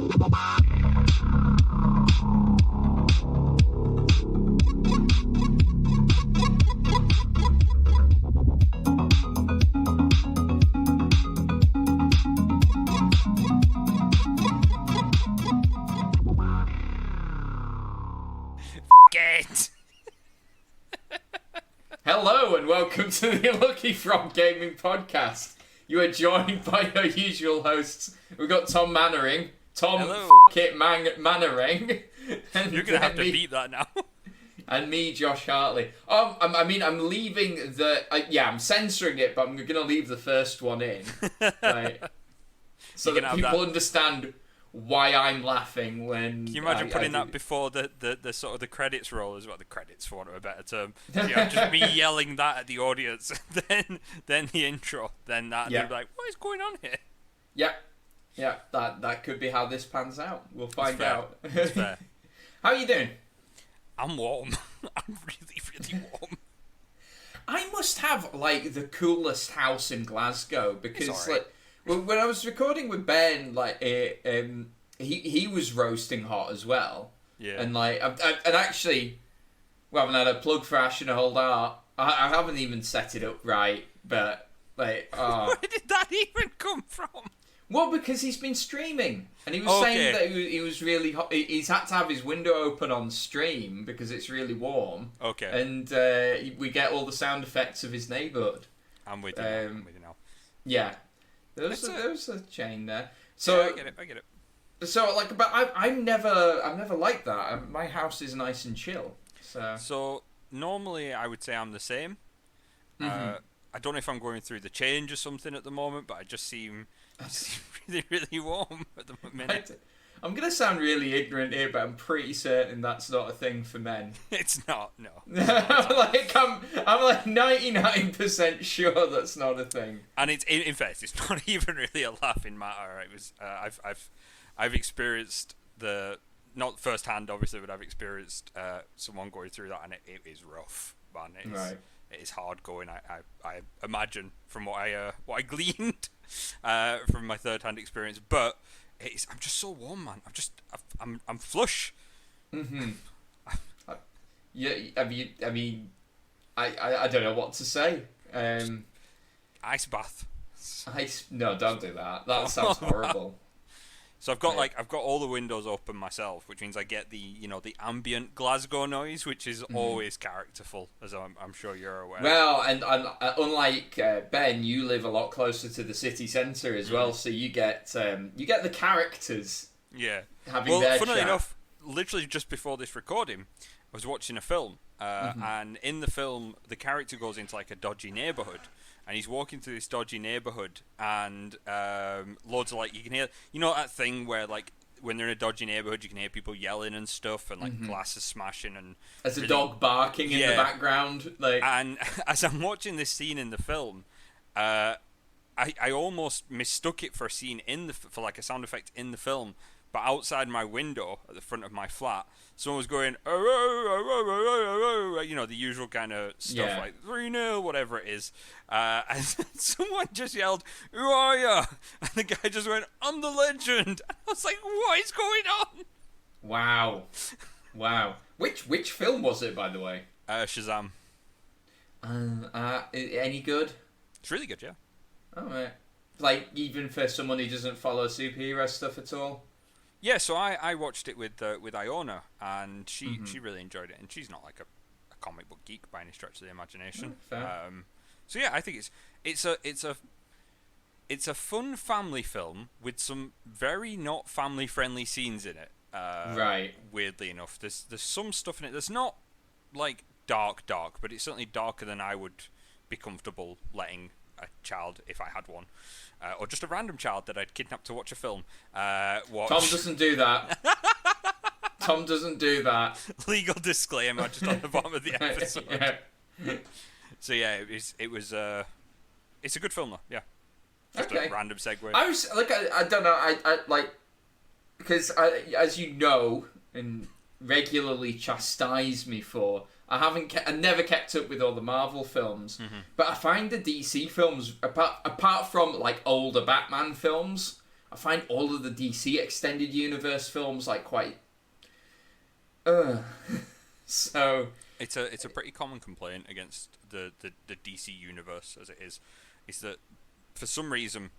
Hello and welcome to the Lucky Frog Gaming Podcast. You are joined by your usual hosts. We've got Tom Mannering, Mannering. And you're gonna have to beat that now. And me, Josh Hartley. I'm leaving the. I'm censoring it, but I'm gonna leave the first one in, right, so that people understand why I'm laughing when. Can you imagine putting that before the sort of the credits roll as well? The credits, for want of a better term. Just me yelling that at the audience, then the intro, then that. Yeah. They'll be like, what is going on here? Yeah. That could be how this pans out. We'll find out. That's fair. How are you doing? I'm warm. I'm really warm. I must have like the coolest house in Glasgow because like. Well, when I was recording with Ben, like, he was roasting hot as well. Yeah. And like, and actually, we haven't had a plug for Ash and a Hold Art. I haven't even set it up right, but like, where did that even come from? Well, because he's been streaming, and he was saying that he was really hot. He's had to have his window open on stream because it's really warm. Okay. And we get all the sound effects of his neighbourhood. I'm with you now. Yeah. There was a chain there. So yeah, I get it. So like, but I've never liked that. My house is nice and chill. So normally I would say I'm the same. I don't know if I'm going through the change or something at the moment, but I just seem really, really warm at the minute. I'm going to sound really ignorant here, but I'm pretty certain that's not a thing for men. It's not, no. I'm like 99% sure that's not a thing. And it's in fact, it's not even really a laughing matter. It was I've experienced not firsthand, obviously, but I've experienced someone going through that, and it is rough, man. It is hard going. I imagine from what I gleaned from my third-hand experience, but. I'm just so warm, man. I'm flush. Mm-hmm. Yeah, I mean, I don't know what to say. Ice bath. No, don't do that. That sounds horrible. So I've got all the windows open myself, which means I get the ambient Glasgow noise, which is always characterful, as I'm sure you're aware. Well, and unlike Ben, you live a lot closer to the city centre as well, so you get the characters. Yeah. Having their funnily chat. enough, literally just before this recording, I was watching a film, and in the film, the character goes into like a dodgy neighbourhood. And he's walking through this dodgy neighbourhood, and loads of like you can hear, that thing where like when they're in a dodgy neighbourhood, you can hear people yelling and stuff, and like glasses smashing, and there's a dog barking in the background. Like, and as I'm watching this scene in the film, I almost mistook it for a scene for like a sound effect in the film, but outside my window at the front of my flat, someone was going, the usual kind of stuff, like 3-0, whatever it is. And someone just yelled, "Who are you?" And the guy just went, "I'm the legend." And I was like, what is going on? Wow. Which film was it, by the way? Shazam. Any good? It's really good, yeah. Oh, right. Like, even for someone who doesn't follow superhero stuff at all? Yeah, so I watched it with Iona, and she really enjoyed it, and she's not like a comic book geek by any stretch of the imagination. So yeah, I think it's a fun family film with some very not family friendly scenes in it. Right. Weirdly enough, there's some stuff in it that's not like dark, but it's certainly darker than I would be comfortable letting a child, if I had one, or just a random child that I'd kidnapped to watch a film, watch. Tom doesn't do that. Tom doesn't do that. Legal disclaimer just on the bottom of the episode. Yeah. So yeah, it's a good film though. Yeah. Just a random segue. I was like, I don't know, I like, because as you know, and regularly chastise me for, I never kept up with all the Marvel films, but I find the DC films, apart from like older Batman films, I find all of the DC extended universe films like quite. So it's a pretty common complaint against the DC universe as it is that for some reason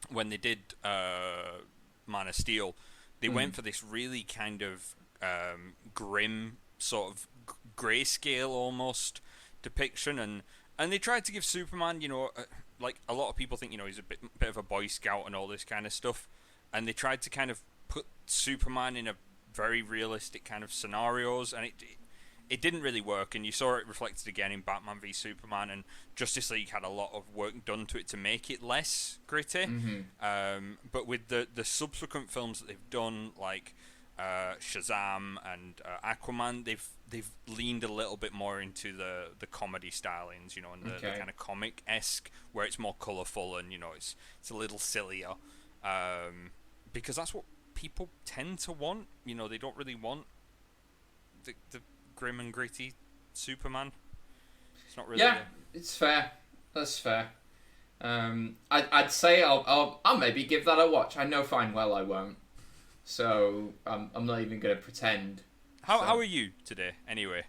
when they did Man of Steel, they went for this really kind of grim sort of grayscale almost depiction, and they tried to give Superman, like a lot of people think, he's a bit of a Boy Scout and all this kind of stuff, and they tried to kind of put Superman in a very realistic kind of scenarios, and it didn't really work, and you saw it reflected again in Batman v Superman, and Justice League had a lot of work done to it to make it less gritty. But with the subsequent films that they've done, like Shazam and Aquaman, they've leaned a little bit more into the comedy stylings, and the kind of comic-esque, where it's more colourful and it's a little sillier, because that's what people tend to want. They don't really want the grim and gritty Superman. It's not really. Yeah, it's fair. That's fair. I'd say I'll maybe give that a watch. I know fine well I won't. So I'm not even going to pretend. How are you today, anyway?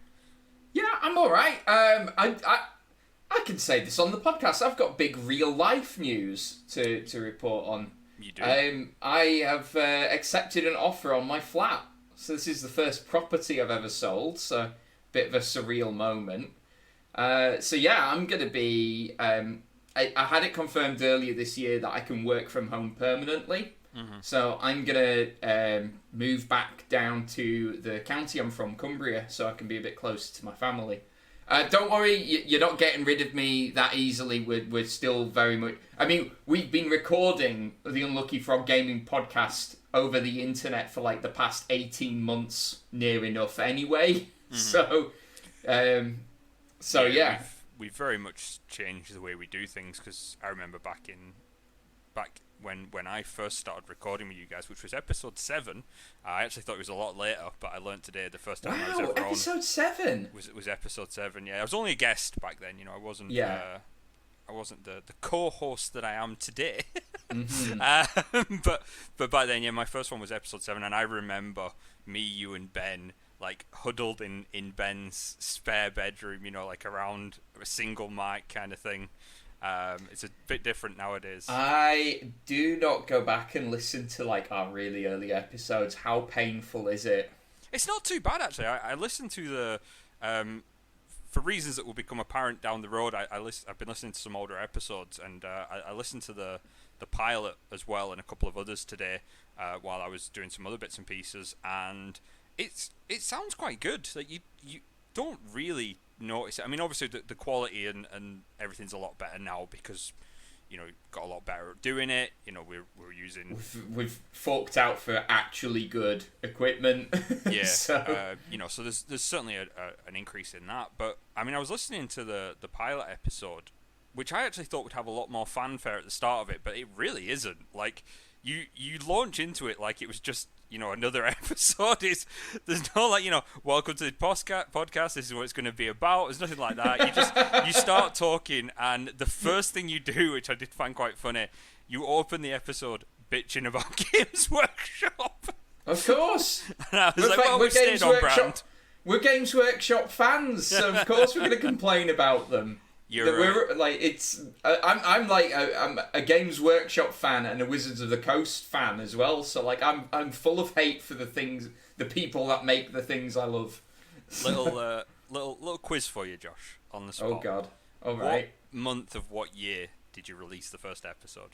Yeah, I'm all right. I can say this on the podcast. I've got big real life news to report on. You do. I have accepted an offer on my flat. So this is the first property I've ever sold. So a bit of a surreal moment. So yeah, I'm going to be. I had it confirmed earlier this year that I can work from home permanently. So I'm going to move back down to the county I'm from, Cumbria, so I can be a bit closer to my family. Don't worry, you're not getting rid of me that easily. We're still very much... I mean, we've been recording the Unlucky Frog Gaming podcast over the internet for like the past 18 months, near enough anyway. So yeah. We've very much changed the way we do things, because I remember back when I first started recording with you guys, which was episode 7. I actually thought it was a lot later, but I learned today the first time I was ever on. Episode 7? Was episode 7, yeah. I was only a guest back then, I wasn't I wasn't the co-host that I am today. But back then, yeah, my first one was episode 7, and I remember me, you, and Ben like huddled in Ben's spare bedroom, like around a single mic kind of thing. It's a bit different nowadays. I do not go back and listen to like our really early episodes. How painful is it? It's not too bad, actually. I listened to the for reasons that will become apparent down the road. I've been listening to some older episodes, and I listened to the pilot as well and a couple of others today while I was doing some other bits and pieces, and it sounds quite good. Like you don't really notice it. I mean, obviously the quality and everything's a lot better now because got a lot better at doing it. We're using we've forked out for actually good equipment. Yeah. So so there's certainly an increase in that. But I mean, I was listening to the pilot episode, which I actually thought would have a lot more fanfare at the start of it, but it really isn't. Like you launch into it like it was just another episode. There's no welcome to the podcast, this is what it's going to be about. There's nothing like that. You start talking, and the first thing you do, which I did find quite funny, you open the episode bitching about Games Workshop. Of course. And I was we're staying on brand. We're Games Workshop fans, so of course we're going to complain about them. You're like I'm a Games Workshop fan and a Wizards of the Coast fan as well. So like I'm full of hate for the people that make the things I love. Little quiz for you, Josh, on the spot. Oh God! All right. What month of what year did you release the first episode?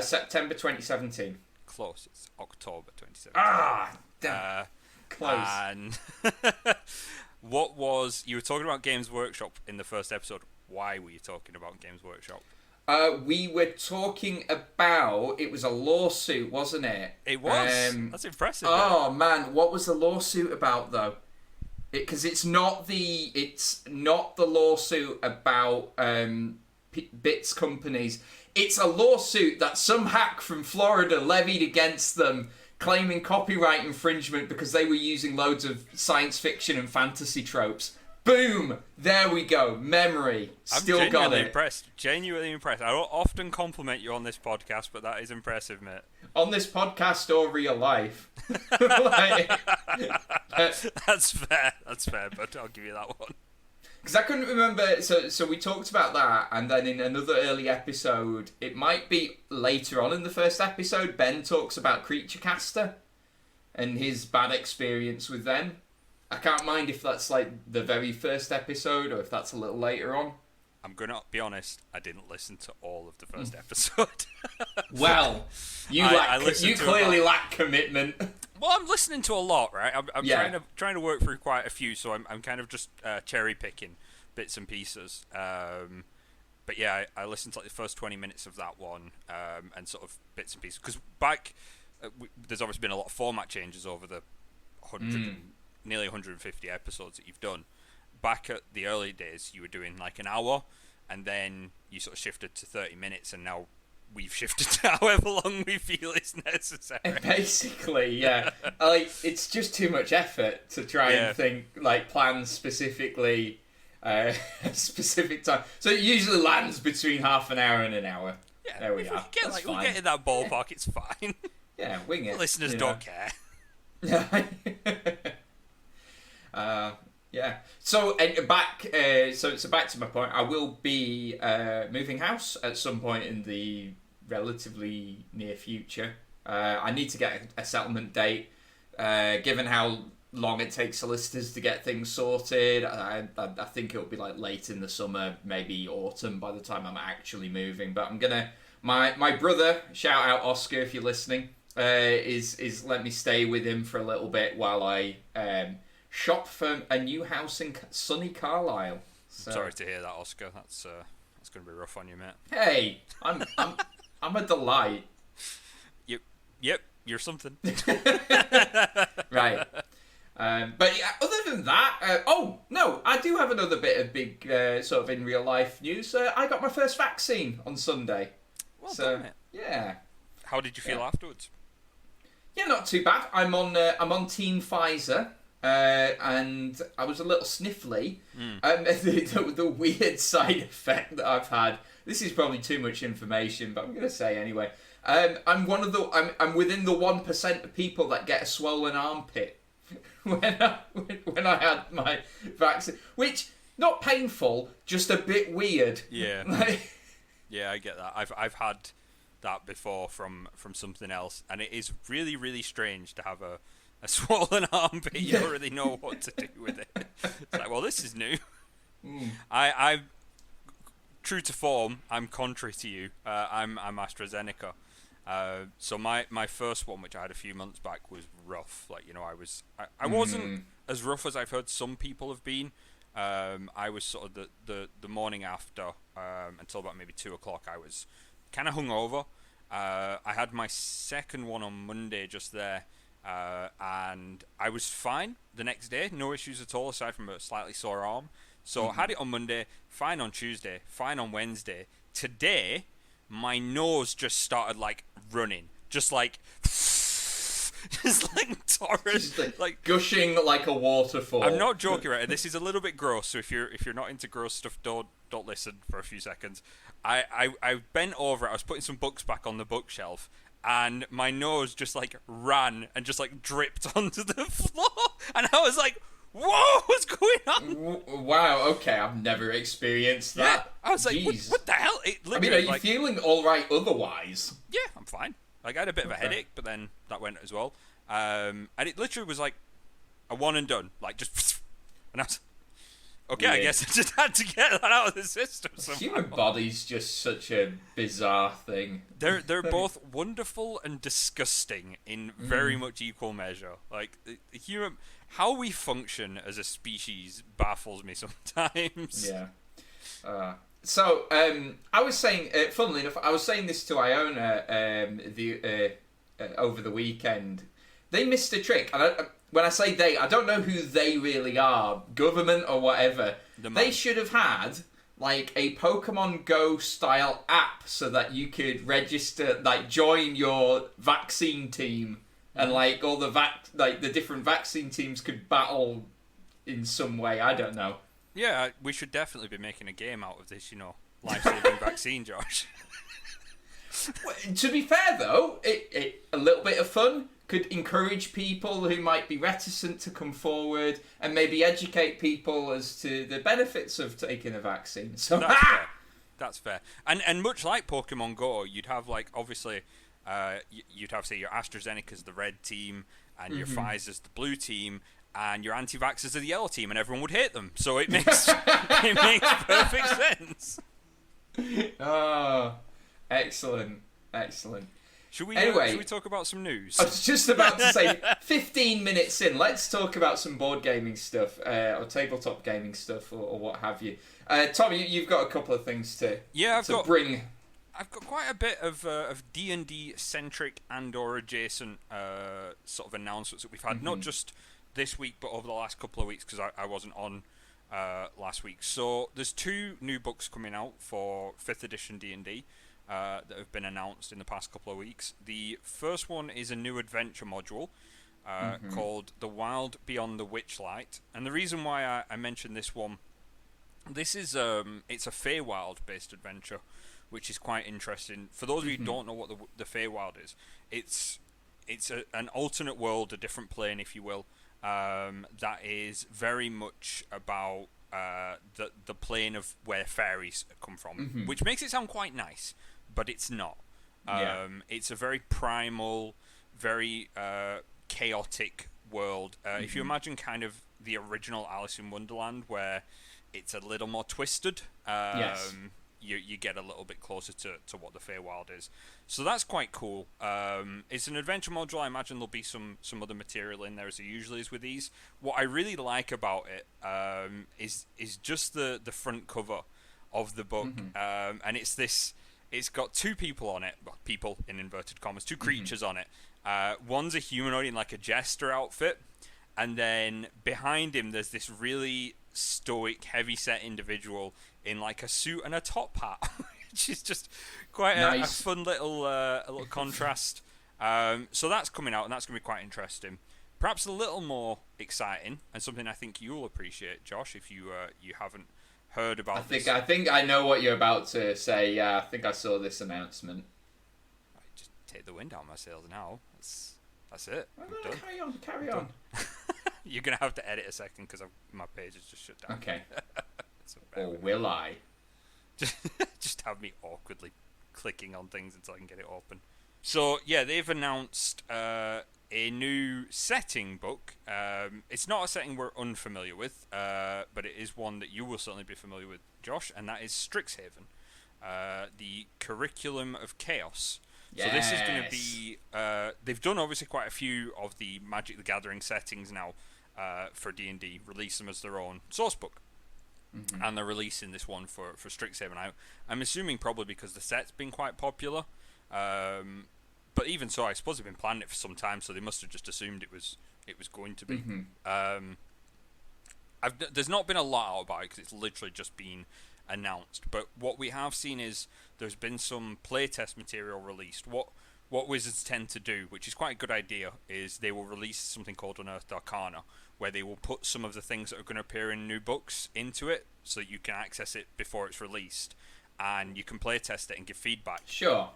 September 2017. Close. It's October 2017. Ah, damn. Close. And you were talking about Games Workshop in the first episode. Why were you talking about Games Workshop? We were talking about... It was a lawsuit, wasn't it? It was. That's impressive. Oh, man. What was the lawsuit about, though? Because it's not the lawsuit about bits companies. It's a lawsuit that some hack from Florida levied against them, claiming copyright infringement because they were using loads of science fiction and fantasy tropes. Boom! There we go. Memory. Still got it. Genuinely impressed. I don't often compliment you on this podcast, but that is impressive, mate. on this podcast or real life. Like, That's fair, but I'll give you that one. Because I couldn't remember, so we talked about that, and then in another early episode, it might be later on in the first episode, Ben talks about Creature Caster and his bad experience with them. I can't mind if that's like the very first episode or if that's a little later on. I'm gonna be honest, I didn't listen to all of the first episode. Well, you clearly lack commitment. Well, I'm listening to a lot, right? I'm trying to work through quite a few, so I'm kind of just cherry picking bits and pieces. But yeah, I listened to like the first 20 minutes of that one, and sort of bits and pieces. Because back, there's obviously been a lot of format changes over the nearly 150 episodes that you've done. Back at the early days, you were doing like an hour, and then you sort of shifted to 30 minutes, and now we've shifted to however long we feel is necessary. Basically, yeah. Like, it's just too much effort to try and think, like, plan specifically a specific time. So it usually lands between half an hour and an hour. Yeah, there we are. We'll get in that ballpark, it's fine. Yeah, wing it. Listeners don't care. Yeah. So back to my point. I will be moving house at some point in the relatively near future. I need to get a settlement date. Given how long it takes solicitors to get things sorted, I think it'll be like late in the summer, maybe autumn by the time I'm actually moving. But I'm gonna my brother, shout out Oscar if you're listening, is let me stay with him for a little bit while I shop for a new house in sunny Carlisle. So, sorry to hear that, Oscar. That's going to be rough on you, mate. Hey, I'm a delight. Yep, you're something. Right. But yeah, other than that, I do have another bit of big sort of in real life news. I got my first vaccine on Sunday. Well done, mate. Yeah. How did you feel afterwards? Yeah, not too bad. I'm on Team Pfizer. And I was a little sniffly. The weird side effect that I've had. This is probably too much information, but I'm going to say anyway. I'm within the 1% of people that get a swollen armpit when I had my vaccine, which not painful, just a bit weird. Yeah. Yeah, I get that. I've had that before from something else, and it is really, really strange to have a swollen armpit. You don't really know what to do with it. It's like, well, this is new. I'm true to form. I'm contrary to you. I'm AstraZeneca. So my first one, which I had a few months back, was rough. Like, I wasn't as rough as I've heard some people have been. I was sort of the morning after, until about maybe 2 o'clock. I was kind of hungover. I had my second one on Monday just there. And I was fine the next day, no issues at all aside from a slightly sore arm. So I had it on Monday, fine on Tuesday, fine on Wednesday. Today, my nose just started like running, just like torrent, like gushing like a waterfall. I'm not joking, right? This is a little bit gross. So if you're not into gross stuff, don't listen for a few seconds. I bent over. I was putting some books back on the bookshelf. And my nose just like ran and just like dripped onto the floor, and I was like, "Whoa, what's going on?" Wow, okay, I've never experienced that. Yeah, I was like, what the hell? Are you feeling all right otherwise? Yeah, I'm fine. Like, I had a bit of a headache, but then that went as well. And it literally was like a one and done, like just, and I was. Okay, weird. I guess I just had to get that out of the system somehow. Human body's just such a bizarre thing. They're both wonderful and disgusting in very much equal measure. Like, the human, how we function as a species baffles me sometimes. Yeah. So I was saying, funnily enough, I was saying this to Iona over the weekend. They missed a trick, and when I say they, I don't know who they really are, government or whatever. They should have had like a Pokemon Go style app so that you could register, like join your vaccine team, and like all the the different vaccine teams could battle in some way. I don't know. Yeah, we should definitely be making a game out of this, life-saving vaccine, Josh. Well, to be fair, though, a little bit of fun could encourage people who might be reticent to come forward and maybe educate people as to the benefits of taking a vaccine. So that's fair. That's fair. And much like Pokemon Go, you'd have, like, obviously, you'd have, say, your AstraZeneca's the red team, and your Pfizer's the blue team, and your anti-vaxxers are the yellow team, and everyone would hate them. So it makes it makes perfect sense. Oh, excellent. Should we talk about some news? I was just about to say, 15 minutes in, let's talk about some board gaming stuff, or tabletop gaming stuff, or what have you. Tom, you've got a couple of things to bring. I've got quite a bit of D&D centric and or adjacent sort of announcements that we've had, not just this week, but over the last couple of weeks, because I wasn't on last week. So there's 2 new books coming out for 5th edition D&D. That have been announced in the past couple of weeks. The first one is a new adventure module called The Wild Beyond the Witchlight. And the reason why I mentioned this one, this is it's a Feywild based adventure, which is quite interesting. For those of you who don't know what the Feywild is, it's an alternate world, a different plane, if you will, that is very much about the plane of where fairies come from, which makes it sound quite nice. But it's not. It's a very primal, very chaotic world. If you imagine kind of the original Alice in Wonderland, where it's a little more twisted, you get a little bit closer to what the Feywild is. So that's quite cool. It's an adventure module. I imagine there'll be some other material in there, as there usually is with these. What I really like about it is just the front cover of the book, and it's got 2 people on it, well, people in inverted commas, 2 creatures on it. One's a humanoid in like a jester outfit, and then behind him there's this really stoic, heavy-set individual in like a suit and a top hat, which is just quite a fun little contrast. So that's coming out, and that's going to be quite interesting. Perhaps a little more exciting, and something I think you'll appreciate, Josh, if you haven't heard about this. I think I know what you're about to say. Yeah, I think I saw this announcement. I just take the wind out of my sails now. That's it. No, carry on. You're gonna have to edit a second because my page is just shut down. Okay. Or will I? Just have me awkwardly clicking on things until I can get it open. So yeah, they've announced a new setting book. It's not a setting we're unfamiliar with, but it is one that you will certainly be familiar with, Josh, and that is Strixhaven, the Curriculum of Chaos. Yes. So this is going to be... they've done obviously quite a few of the Magic the Gathering settings now for D&D, release them as their own source book. And they're releasing this one for Strixhaven. I'm assuming probably because the set's been quite popular. But even so, I suppose they've been planning it for some time, so they must have just assumed it was going to be. There's not been a lot out about it because it's literally just been announced. But what we have seen is there's been some playtest material released. What Wizards tend to do, which is quite a good idea, is they will release something called Unearthed Arcana, where they will put some of the things that are going to appear in new books into it, so that you can access it before it's released. And you can play test it and give feedback. Sure.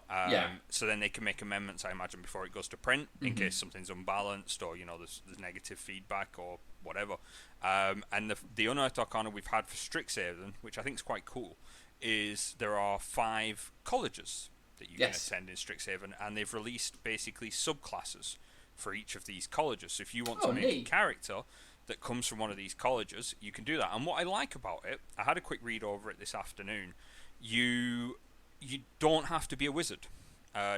So then they can make amendments, I imagine, before it goes to print, in case something's unbalanced or there's negative feedback or whatever. And the Unearthed Arcana we've had for Strixhaven, which I think is quite cool, is there are 5 colleges that you can attend in Strixhaven, and they've released basically subclasses for each of these colleges. So if you want to make a character that comes from one of these colleges, you can do that. And what I like about it, I had a quick read over it this afternoon. You don't have to be a wizard.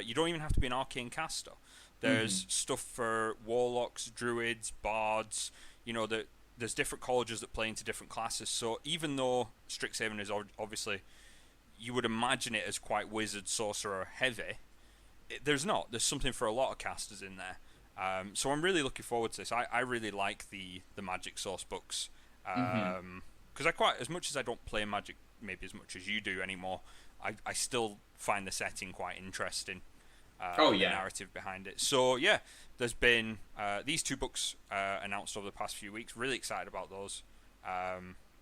You don't even have to be an arcane caster. There's stuff for warlocks, druids, bards. There's different colleges that play into different classes. So even though Strixhaven is obviously, you would imagine it as quite wizard, sorcerer heavy, there's not. There's something for a lot of casters in there. So I'm really looking forward to this. I really like the Magic source books. Because as much as I don't play Magic maybe as much as you do anymore, I still find the setting quite interesting. The narrative behind it. So yeah, there's been these 2 books announced over the past few weeks. Really excited about those.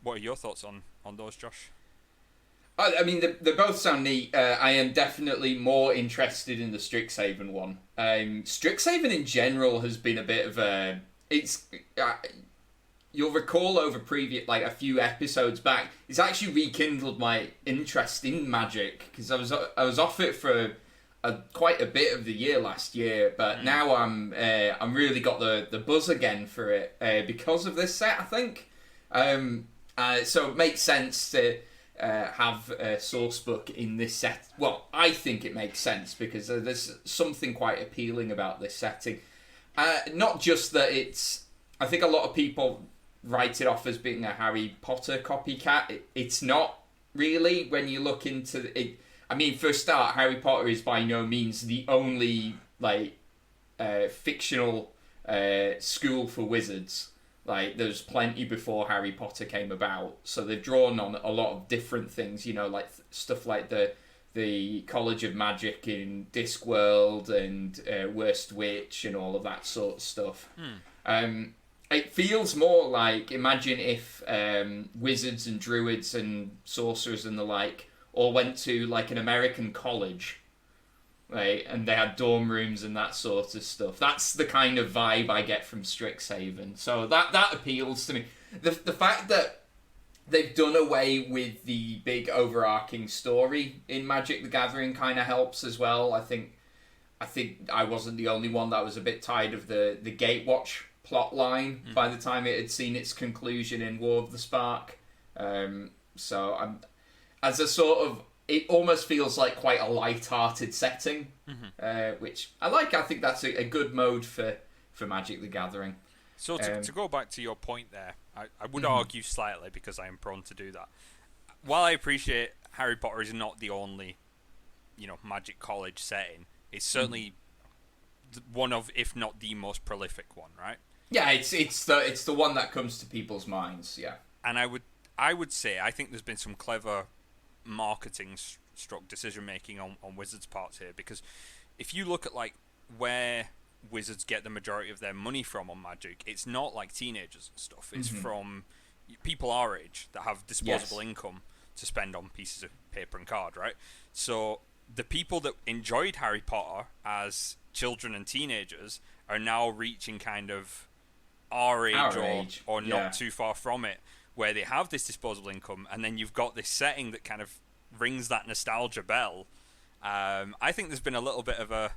What are your thoughts on those, Josh? I mean, they both sound neat. I am definitely more interested in the Strixhaven one. Strixhaven in general has been a bit of a... It's... You'll recall over like a few episodes back, it's actually rekindled my interest in Magic, because I was off it for quite a bit of the year last year, but now I'm really got the buzz again for it because of this set, I think. So it makes sense to have a sourcebook in this set. Well, I think it makes sense because there's something quite appealing about this setting. Not just that it's... I think a lot of people write it off as being a Harry Potter copycat. It's not really when you look into it. I mean, for a start, Harry Potter is by no means the only fictional school for wizards. Like, there's plenty before Harry Potter came about, so they've drawn on a lot of different things. You know, like stuff like the College of Magic in Discworld and Worst Witch and all of that sort of stuff. It feels more like, imagine if wizards and druids and sorcerers and the like all went to like an American college, right? And they had dorm rooms and that sort of stuff. That's the kind of vibe I get from Strixhaven. So that appeals to me. The fact that they've done away with the big overarching story in Magic the Gathering kind of helps as well. I think I wasn't the only one that was a bit tired of the Gatewatch plot line by the time it had seen its conclusion in War of the Spark. So I'm, as a sort of, it almost feels like quite a light-hearted setting, which I like. I think that's a good mode for Magic the Gathering. So to go back to your point there, I would argue slightly, because I am prone to do that. While I appreciate Harry Potter is not the only, Magic College setting, it's certainly one of, if not the most prolific one, right? Yeah, it's the one that comes to people's minds. Yeah, and I would say I think there's been some clever marketing stroke decision making on Wizards' parts here, because if you look at like where Wizards get the majority of their money from on Magic, it's not like teenagers and stuff. It's from people our age that have disposable income to spend on pieces of paper and card, right? So the people that enjoyed Harry Potter as children and teenagers are now reaching kind of our age or not too far from it, where they have this disposable income, and then you've got this setting that kind of rings that nostalgia bell. I think there's been a little bit of a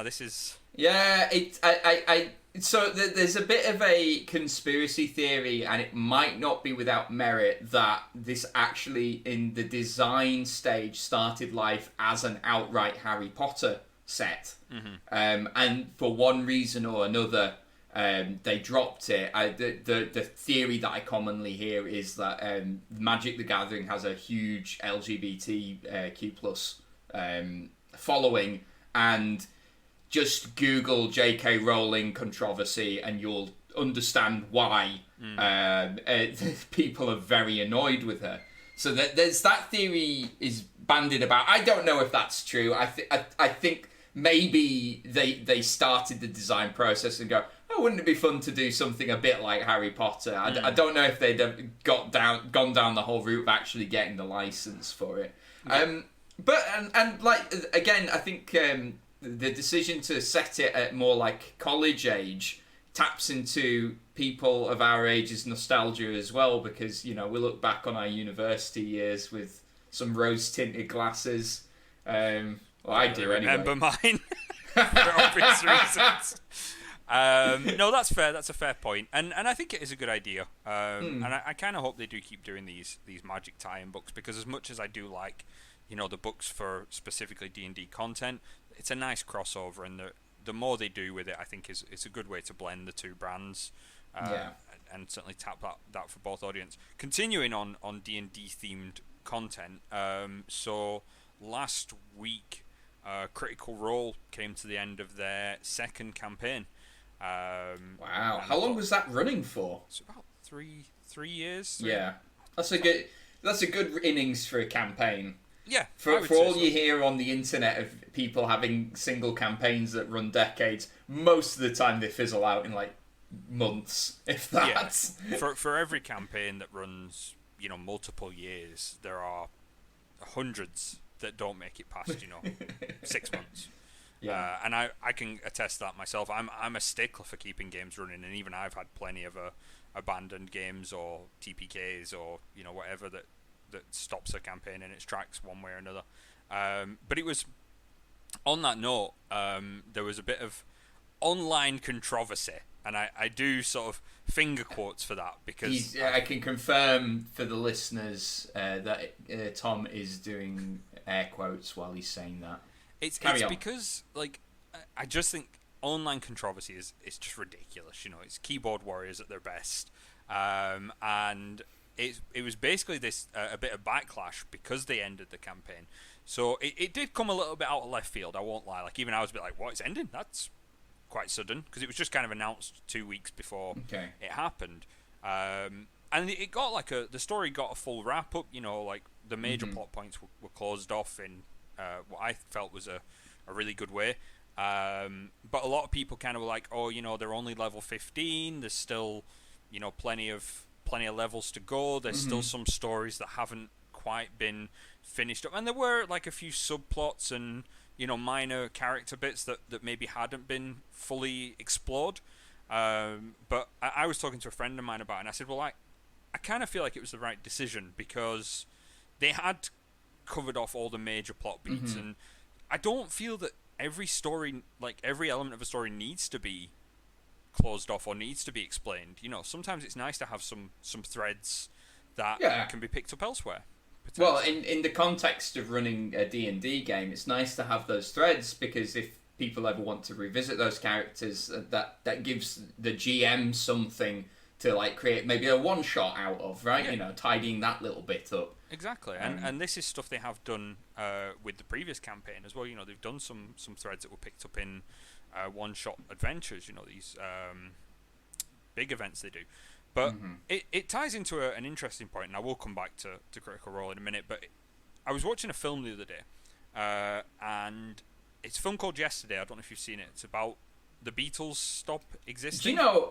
this is so there's a bit of a conspiracy theory, and it might not be without merit, that this actually in the design stage started life as an outright Harry Potter set, and for one reason or another they dropped it. The theory that I commonly hear is that Magic the Gathering has a huge LGBTQ plus following, and just Google J.K. Rowling controversy and you'll understand why people are very annoyed with her. So there's that theory is bandied about. I don't know if that's true. I think maybe they started the design process and go, oh, wouldn't it be fun to do something a bit like Harry Potter? I don't know if they'd have gone down the whole route of actually getting the license for it. But like again, I think the decision to set it at more like college age taps into people of our age's nostalgia as well, because we look back on our university years with some rose-tinted glasses. Well, I do anyway. Remember mine for obvious reasons. No, that's fair. That's a fair point, and I think it is a good idea. And I kind of hope they do keep doing these Magic tie-in books, because as much as I do like, the books for specifically D&D content, it's a nice crossover, and the more they do with it, I think it's a good way to blend the two brands, and certainly tap that for both audience. Continuing on D&D themed content, so last week, Critical Role came to the end of their second campaign. Wow, how long was that running for? It's about three years. Yeah, that's a good innings for a campaign. Yeah, for all you hear on the internet of people having single campaigns that run decades, most of the time they fizzle out in like months, if that. Yeah. For every campaign that runs, multiple years, there are hundreds that don't make it past 6 months. Yeah. And I can attest that myself. I'm a stickler for keeping games running, and even I've had plenty of abandoned games or TPKs or whatever that stops a campaign in its tracks one way or another. But it was on that note. There was a bit of online controversy, and I do sort of finger quotes for that because I can confirm for the listeners that Tom is doing air quotes while he's saying that. It's because I just think online controversy is just ridiculous. It's keyboard warriors at their best, and it was basically this a bit of backlash because they ended the campaign. So it did come a little bit out of left field. I won't lie. Even I was a bit like, "What? It's ending? That's quite sudden," because it was just kind of announced 2 weeks before it happened. And it got the story got a full wrap up. The major plot points were closed off in what I felt was a really good way. But a lot of people kind of were like, "Oh, they're only level 15. There's still, plenty of levels to go. There's still some stories that haven't quite been finished up." And there were a few subplots and minor character bits that maybe hadn't been fully explored. But I was talking to a friend of mine about it, and I said, well, I kind of feel like it was the right decision because they had covered off all the major plot beats, and I don't feel that every story, every element of a story needs to be closed off or needs to be explained. Sometimes it's nice to have some threads that can be picked up elsewhere. Well, in the context of running a D&D game, it's nice to have those threads because if people ever want to revisit those characters, that gives the GM something to create maybe a one shot out of, right? Yeah. Tidying that little bit up. Exactly, and this is stuff they have done with the previous campaign as well. They've done some threads that were picked up in one shot adventures. These big events they do. But it ties into an interesting point, and I will come back to Critical Role in a minute, but I was watching a film the other day, and it's a film called Yesterday. I don't know if you've seen it. It's about the Beatles stop existing. Do you know,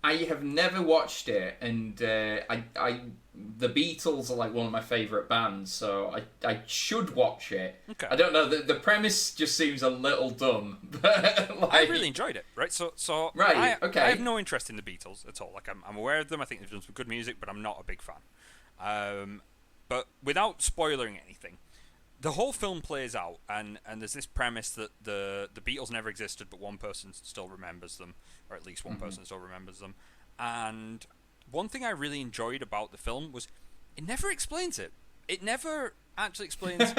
I have never watched it, and the Beatles are one of my favourite bands, so I should watch it. Okay. I don't know, the premise just seems a little dumb, but I really enjoyed it, right? So right, I have no interest in the Beatles at all. I'm aware of them. I think they've done some good music, but I'm not a big fan. But without spoiling anything, the whole film plays out, and there's this premise that the Beatles never existed, but one person still remembers them, or at least one person still remembers them. And one thing I really enjoyed about the film was it never explains it. It never actually explains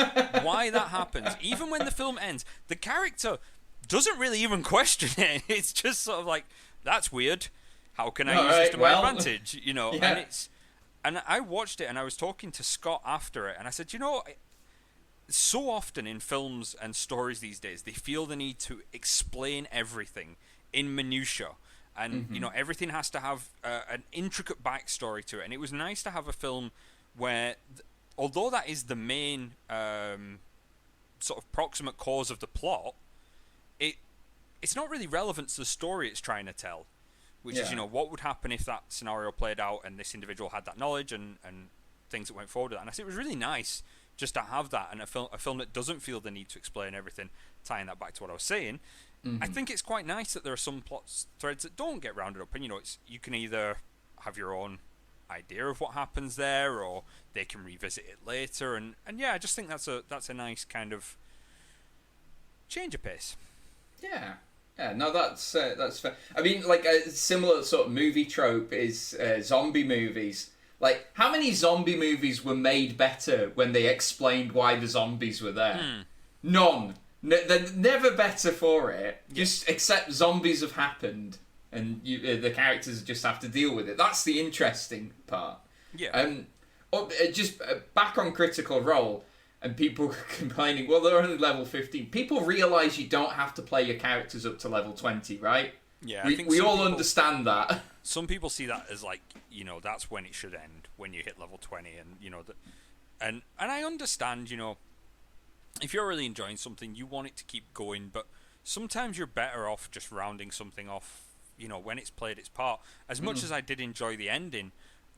why that happens. Even when the film ends, the character doesn't really even question it. It's just sort of that's weird. How can I use this to my advantage? Yeah. And I watched it, and I was talking to Scott after it, and I said, so often in films and stories these days, they feel the need to explain everything in minutiae. And, everything has to have an intricate backstory to it. And it was nice to have a film where, although that is the main sort of proximate cause of the plot, it's not really relevant to the story it's trying to tell. Which is, what would happen if that scenario played out and this individual had that knowledge and things that went forward with that. And I said it was really nice just to have that, and a film that doesn't feel the need to explain everything, tying that back to what I was saying. I think it's quite nice that there are some plot threads that don't get rounded up, and you can either have your own idea of what happens there, or they can revisit it later, and I just think that's a nice kind of change of pace. Yeah, no, that's fair. I mean, a similar sort of movie trope is zombie movies. How many zombie movies were made better when they explained why the zombies were there? None. They're never better for it. Just except zombies have happened, and the characters just have to deal with it. That's the interesting part. Yeah. Just back on Critical Role, and people complaining, well, they're only level 15. People realise you don't have to play your characters up to level 20, right? Yeah, we all understand that. Some people see that as that's when it should end, when you hit level 20, and I understand, if you're really enjoying something, you want it to keep going, but sometimes you're better off just rounding something off, when it's played its part. As much as I did enjoy the ending,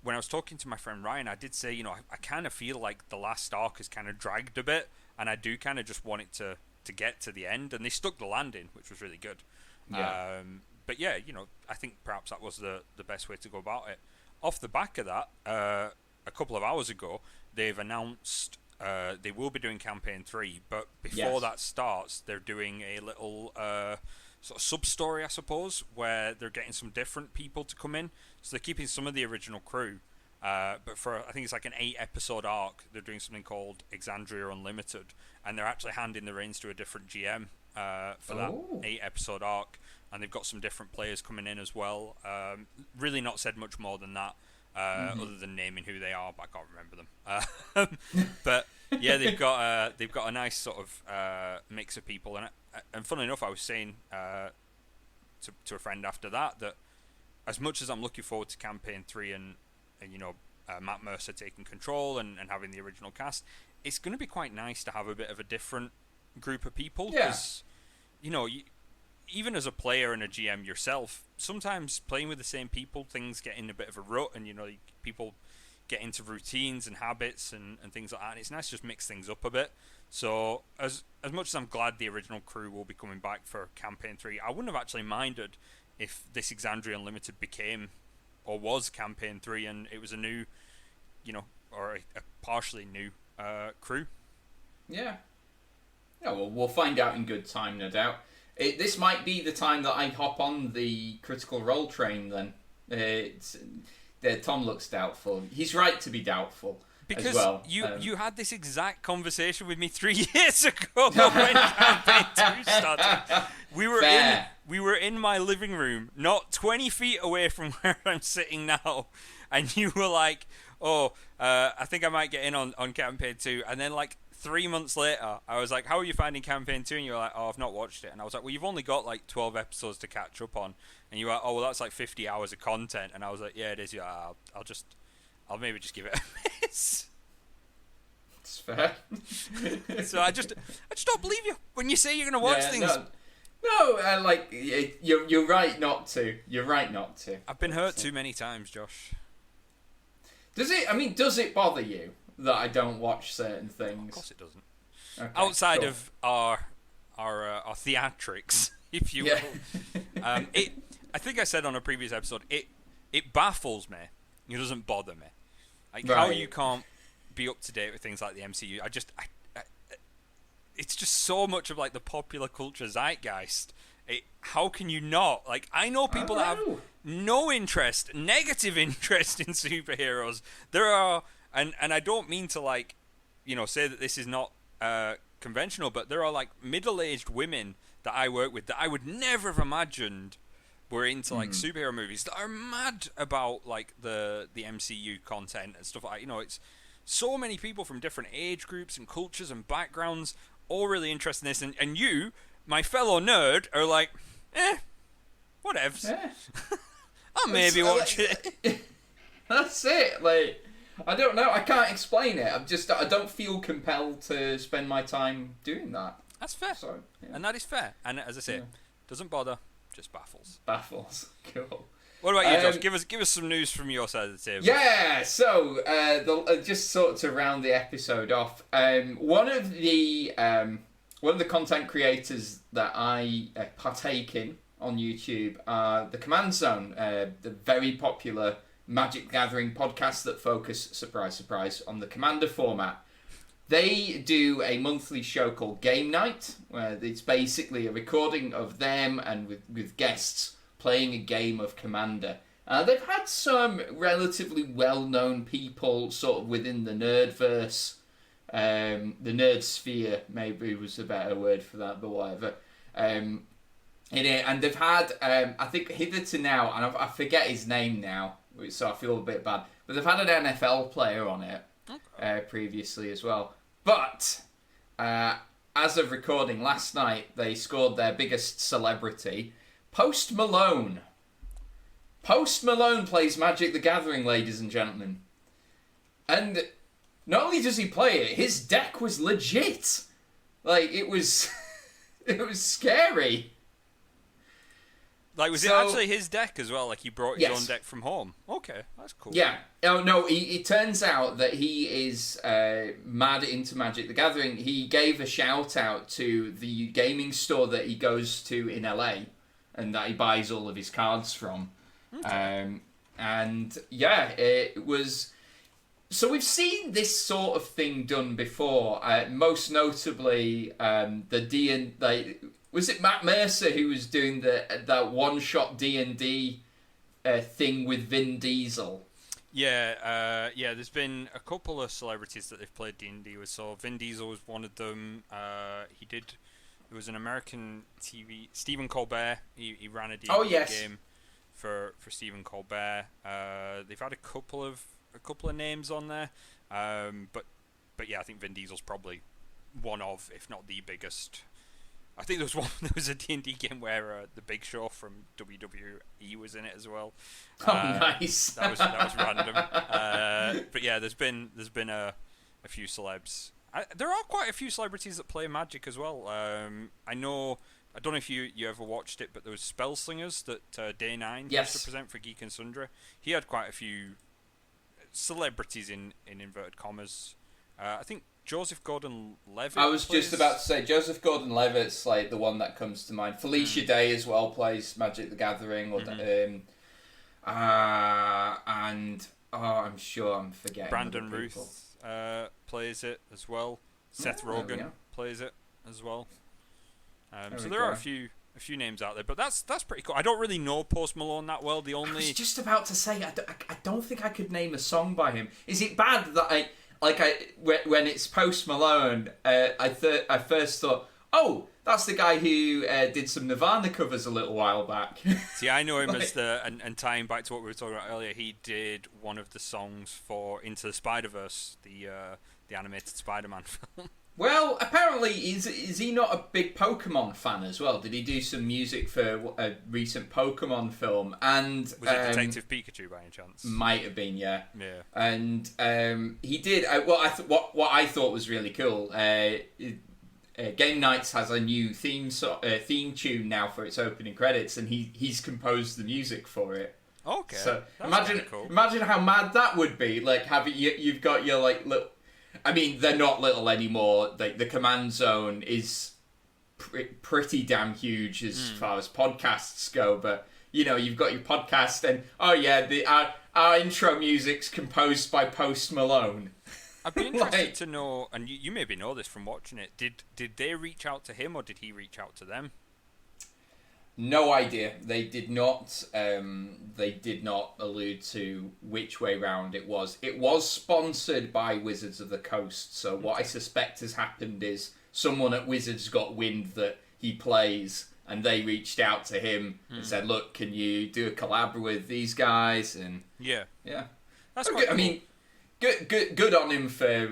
when I was talking to my friend Ryan, I did say, you know, I kind of feel like the last arc has kind of dragged a bit, and I do kind of just want it to get to the end, and they stuck the landing, which was really good. Yeah. But yeah, you know, I think perhaps that was the best way to go about it. Off the back of that, a couple of hours ago, they've announced they will be doing Campaign 3, but before that starts, they're doing a little sort of sub-story, I suppose, where they're getting some different people to come in. So they're keeping some of the original crew, but for, I think it's like an 8-episode arc, they're doing something called Exandria Unlimited, and they're actually handing the reins to a different GM for that 8-episode arc, and they've got some different players coming in as well. Really not said much more than that, other than naming who they are, but I can't remember them. But yeah, they've got a nice sort of mix of people, and funnily enough, I was saying to a friend after that as much as I'm looking forward to Campaign 3 and you know, Matt Mercer taking control and having the original cast, it's going to be quite nice to have a bit of a different group of people, because you know, even as a player and a GM yourself, sometimes playing with the same people, things get in a bit of a rut, and you know, people get into routines and habits and things like that, and it's nice to just mix things up a bit. So as much as I'm glad the original crew will be coming back for Campaign 3, I wouldn't have actually minded if this Exandria Unlimited became or was Campaign 3 and it was a new, you know, or a partially new crew. Yeah. Yeah, well, we'll find out in good time, no doubt. This might be the time that I hop on the Critical Role train then. Tom looks doubtful. He's right to be doubtful. Because as well. You had this exact conversation with me 3 years ago when Campaign 2 started. We were in my living room, not 20 feet away from where I'm sitting now, and you were like, I think I might get in on Campaign 2, and then like 3 months later, I was like, how are you finding Campaign 2? And you were like, I've not watched it. And I was like, well, you've only got like 12 episodes to catch up on. And you were like, well, that's like 50 hours of content. And I was like, yeah, it is. Yeah, I'll maybe just give it a miss. It's fair. So I just don't believe you when you say you're going to watch things. No, like, you're right not to. You're right not to. I've been hurt too many times, Josh. Does it bother you that I don't watch certain things? Of course it doesn't. Okay, outside of our theatrics, if you will. I think I said on a previous episode, it baffles me. It doesn't bother me. Like how you can't be up to date with things like the MCU. It's just so much of like the popular culture zeitgeist. How can you not? Like, I know people that have no interest, negative interest in superheroes. There are, and I don't mean to like, you know, say that this is not conventional, but there are like middle-aged women that I work with that I would never have imagined were into like superhero movies, that are mad about like the MCU content and stuff like that. You know, it's so many people from different age groups and cultures and backgrounds all really interested in this, and you, my fellow nerd, are like, whatevs. Yeah. I'll maybe watch it. That's it. Like, I don't know. I can't explain it. I don't feel compelled to spend my time doing that. That's fair. So, yeah. And that is fair. And as I say, doesn't bother, just baffles. Baffles. Cool. What about you, Josh? Give us some news from your side of the table. Yeah. So, just sort of to round the episode off, one of the content creators that I partake in on YouTube are the Command Zone, the very popular Magic the Gathering podcast that focus, surprise, surprise, on the Commander format. They do a monthly show called Game Night, where it's basically a recording of them and with guests playing a game of Commander. They've had some relatively well-known people sort of within the nerdverse, the nerd sphere maybe was a better word for that, but whatever. In it, and they've had, I think hitherto now, and I forget his name now, so I feel a bit bad, but they've had an NFL player on it previously as well. But as of recording last night, they scored their biggest celebrity, Post Malone. Post Malone plays Magic the Gathering, ladies and gentlemen. And not only does he play it, his deck was legit. Like, it was it was scary. Like, was it actually his deck as well? Like, he brought his own deck from home? Okay, that's cool. Yeah. Oh, no, it turns out that he is mad into Magic the Gathering. He gave a shout-out to the gaming store that he goes to in LA and that he buys all of his cards from. Okay. And, yeah, it was... So we've seen this sort of thing done before, most notably the was it Matt Mercer who was doing that one-shot D&D thing with Vin Diesel? Yeah, there's been a couple of celebrities that they've played D&D with, so Vin Diesel was one of them. It was an American TV, Stephen Colbert, he ran a D&D game for Stephen Colbert. They've had a couple of names on there, but yeah, I think Vin Diesel's probably one of, if not the biggest. I think there was a D&D game where the Big Show from WWE was in it as well. Oh, nice. That was random. But yeah, there's been a few celebs. There are quite a few celebrities that play Magic as well. I don't know if you ever watched it, but there was Spellslingers that Day 9 used to present for Geek and Sundry. He had quite a few celebrities in inverted commas. I think Joseph Gordon-Levitt. I was just about to say Joseph Gordon-Levitt's like the one that comes to mind. Felicia Day as well plays Magic the Gathering, and I'm sure I'm forgetting. Brandon Ruth plays it as well. Seth Rogen plays it as well. So there are a few names out there, but that's pretty cool. I don't really know Post Malone that well. I was just about to say I don't think I could name a song by him. Is it bad that when it's Post Malone, I first thought, oh, that's the guy who did some Nirvana covers a little while back. See, I know him as and tying back to what we were talking about earlier, he did one of the songs for Into the Spider-Verse, the animated Spider-Man film. Well, apparently, is he not a big Pokemon fan as well? Did he do some music for a recent Pokemon film? And was it Detective Pikachu by any chance? Might have been, yeah. Yeah. And he did. What I thought was really cool. Game Nights has a new theme tune now for its opening credits, and he's composed the music for it. Okay. So imagine how mad that would be. Like you've got your like little. I mean, they're not little anymore. The Command Zone is pretty damn huge as far as podcasts go. But, you've got your podcast and, our intro music's composed by Post Malone. I'd be interested to know, and you maybe know this from watching it, did they reach out to him or did he reach out to them? No idea. They did not. They did not allude to which way round it was. It was sponsored by Wizards of the Coast. So what I suspect has happened is someone at Wizards got wind that he plays, and they reached out to him and said, "Look, can you do a collab with these guys?" And yeah, that's quite cool. I mean, good on him for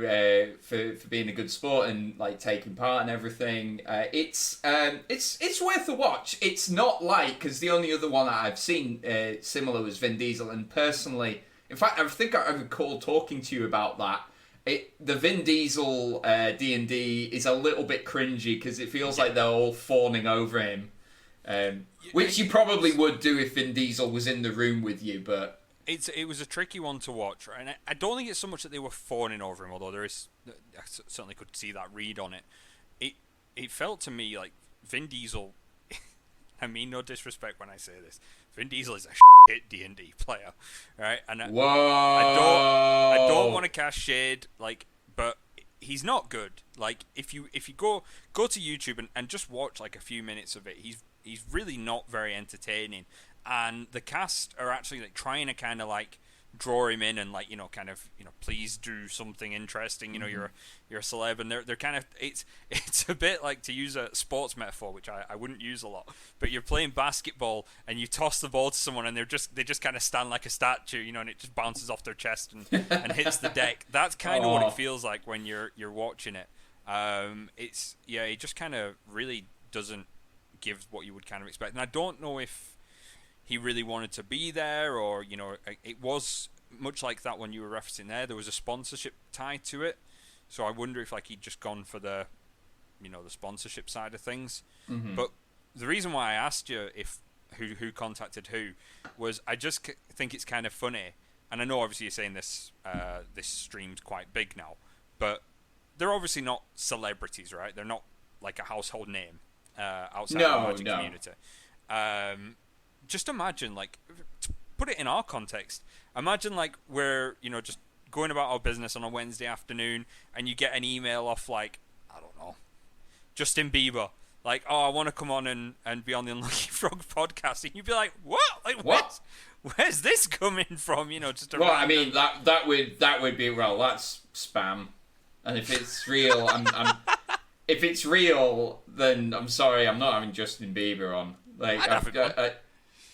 being a good sport and like taking part and everything. It's worth a watch. It's not because the only other one that I've seen similar was Vin Diesel, and personally, in fact, I think I recall talking to you about that. The Vin Diesel D&D is a little bit cringy because it feels like they're all fawning over him, which you probably would do if Vin Diesel was in the room with you, but. It was a tricky one to watch, right? And I don't think it's so much that they were fawning over him, although I certainly could see that read on it. It felt to me like Vin Diesel. I mean, no disrespect when I say this. Vin Diesel is a shit D&D player, right? And I don't want to cast shade, but he's not good. Like if you go to YouTube and just watch like a few minutes of it, he's really not very entertaining. And the cast are actually like trying to kind of like draw him in and like please do something interesting. You're a celeb, and they're kind of it's a bit like, to use a sports metaphor, which I wouldn't use a lot, but you're playing basketball and you toss the ball to someone and they just kind of stand like a statue, and it just bounces off their chest and hits the deck. That's kind of what it feels like when you're watching it. It just kind of really doesn't give what you would kind of expect, and I don't know if he really wanted to be there, or it was much like that one you were referencing there. There was a sponsorship tied to it, so I wonder if he'd just gone for the the sponsorship side of things. But the reason why I asked you if who contacted who, was I just think it's kind of funny, and I know obviously you're saying this this stream's quite big now, but they're obviously not celebrities, right? They're not like a household name outside the Magic community. Just imagine, like, to put it in our context, imagine like we're, you know, just going about our business on a Wednesday afternoon, and you get an email off, like, I don't know, Justin Bieber, like, oh, I want to come on and be on the Unlucky Frog podcast, and you'd be like, what? Like, what? Where's this coming from? You know, just a well, random... I mean, that would be, well, that's spam, and if it's real, I'm if it's real, then I'm sorry, I'm not having Justin Bieber on. Like,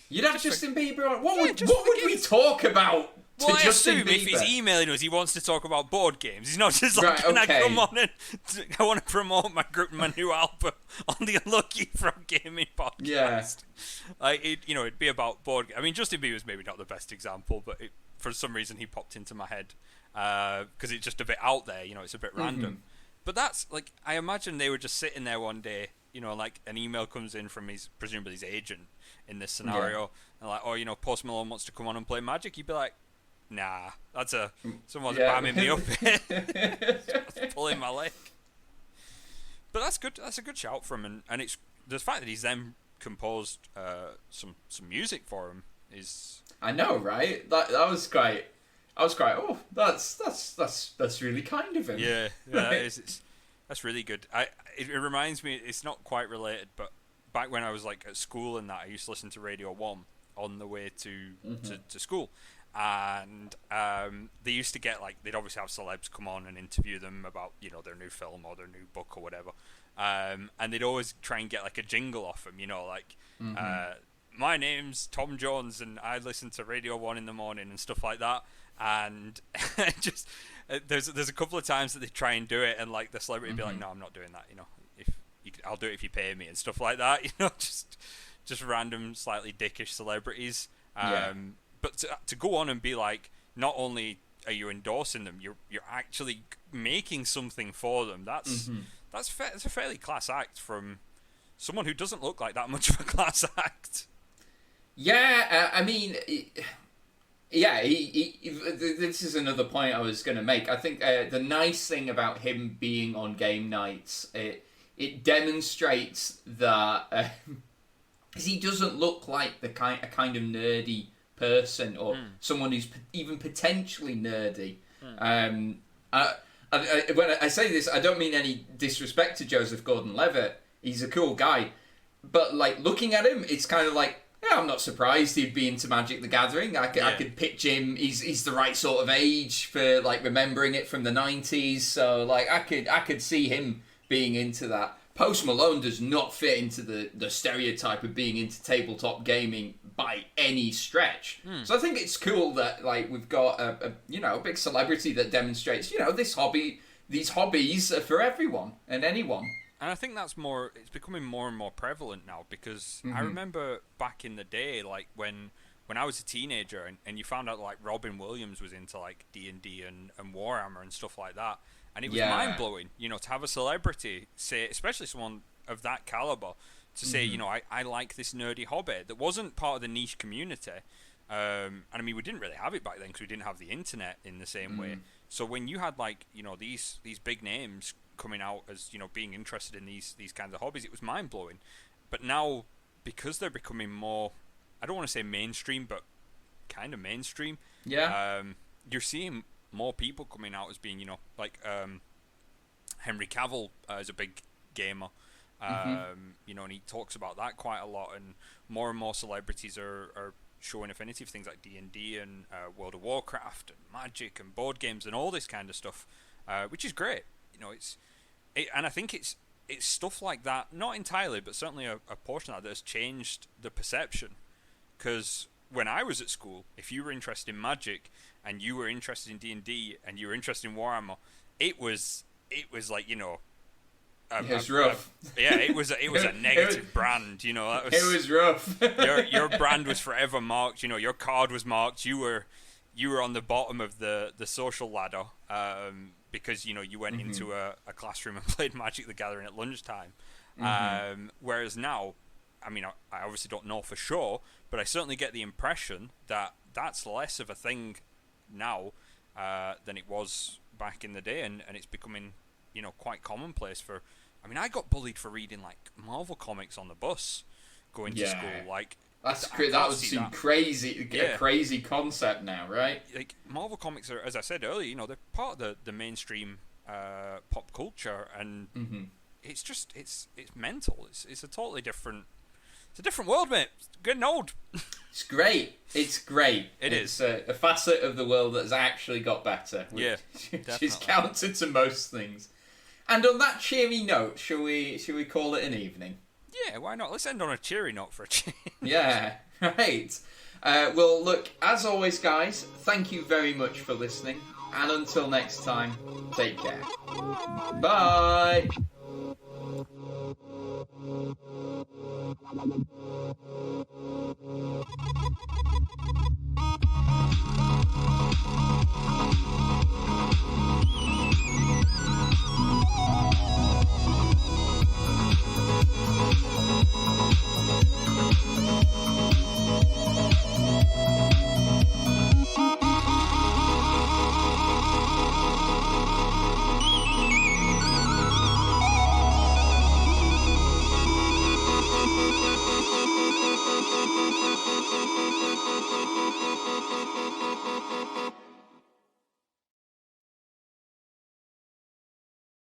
you'd have Justin Bieber on. What would we talk about? Well, I assume if he's emailing us, he wants to talk about board games. He's not just like, can I come on and I want to promote my new album on the Unlucky Frog Gaming podcast. Yeah. Like, it'd be about board games. I mean, Justin Bieber's maybe not the best example, but for some reason he popped into my head because it's just a bit out there. You know, it's a bit random. But that's, like, I imagine they were just sitting there one day, you know, like an email comes in from presumably his agent in this scenario, and like, oh, you know, Post Malone wants to come on and play Magic. You'd be like, nah, that's someone's bamming me up here. Someone's pulling my leg. But that's good. That's a good shout from him, and it's the fact that he's then composed some music for him is. I know, right? That was great. I was quite. Oh, that's really kind of him. Yeah, that's really good. It reminds me. It's not quite related, but back when I was like at school and that, I used to listen to Radio 1 on the way to school. And they used to get, like, they'd obviously have celebs come on and interview them about, you know, their new film or their new book or whatever, and they'd always try and get like a jingle off them, you know, like my name's Tom Jones and I listen to Radio 1 in the morning and stuff like that. And just there's a couple of times that they try and do it, and like the celebrity would be like, no, I'm not doing that, you know, I'll do it if you pay me and stuff like that, you know, just random slightly dickish celebrities. But to go on and be like, not only are you endorsing them, you're actually making something for them. That's a fairly class act from someone who doesn't look like that much of a class act. Yeah, I mean, this is another point I was going to make. I think the nice thing about him being on game nights, it demonstrates that he doesn't look like a kind of nerdy person or someone who's even potentially nerdy. When I say this, I don't mean any disrespect to Joseph Gordon-Levitt. He's a cool guy, but like looking at him, it's kind of like, yeah, I'm not surprised he'd be into Magic the Gathering. I could picture him. He's the right sort of age for like remembering it from the 90s. So like I could see him being into that. Post Malone does not fit into the stereotype of being into tabletop gaming by any stretch. So I think it's cool that like we've got a big celebrity that demonstrates, you know, these hobbies are for everyone and anyone. And I think it's becoming more and more prevalent now, because I remember back in the day, like when I was a teenager and you found out like Robin Williams was into like D&D and Warhammer and stuff like that. And it was mind-blowing, you know, to have a celebrity say, especially someone of that caliber, to say, you know, I like this nerdy hobby that wasn't part of the niche community. And I mean, we didn't really have it back then because we didn't have the internet in the same way. So when you had like, you know, these big names coming out as, you know, being interested in these kinds of hobbies, it was mind-blowing. But now, because they're becoming more, I don't want to say mainstream, but kind of mainstream. Yeah. You're seeing more people coming out as being, you know, like Henry Cavill is a big gamer, you know, and he talks about that quite a lot, and more celebrities are showing affinity for things like D&D and World of Warcraft and Magic and board games and all this kind of stuff, which is great. You know, and I think it's stuff like that, not entirely, but certainly a portion of that has changed the perception. Because when I was at school, if you were interested in Magic and you were interested in D&D and you were interested in Warhammer, it was like, you know, it was rough. It was a negative brand, you know. It was rough. your brand was forever marked. You know, your card was marked. You were on the bottom of the social ladder, because, you know, you went into a classroom and played Magic the Gathering at lunchtime. Whereas now, I mean, I obviously don't know for sure, but I certainly get the impression that that's less of a thing now than it was back in the day, and it's becoming, quite commonplace for. I mean, I got bullied for reading like Marvel comics on the bus going to school. Like that would seem crazy. A crazy concept now, right? Like Marvel comics are, as I said earlier, they're part of the mainstream pop culture, and it's just it's mental. It's a totally different. It's a different world, mate. It's getting old. It's great. It's a facet of the world that has actually got better. Which is counter to most things. And on that cheery note, shall we call it an evening? Yeah, why not? Let's end on a cheery note for a change. Yeah, right. Well, look, as always, guys, thank you very much for listening. And until next time, take care. Bye.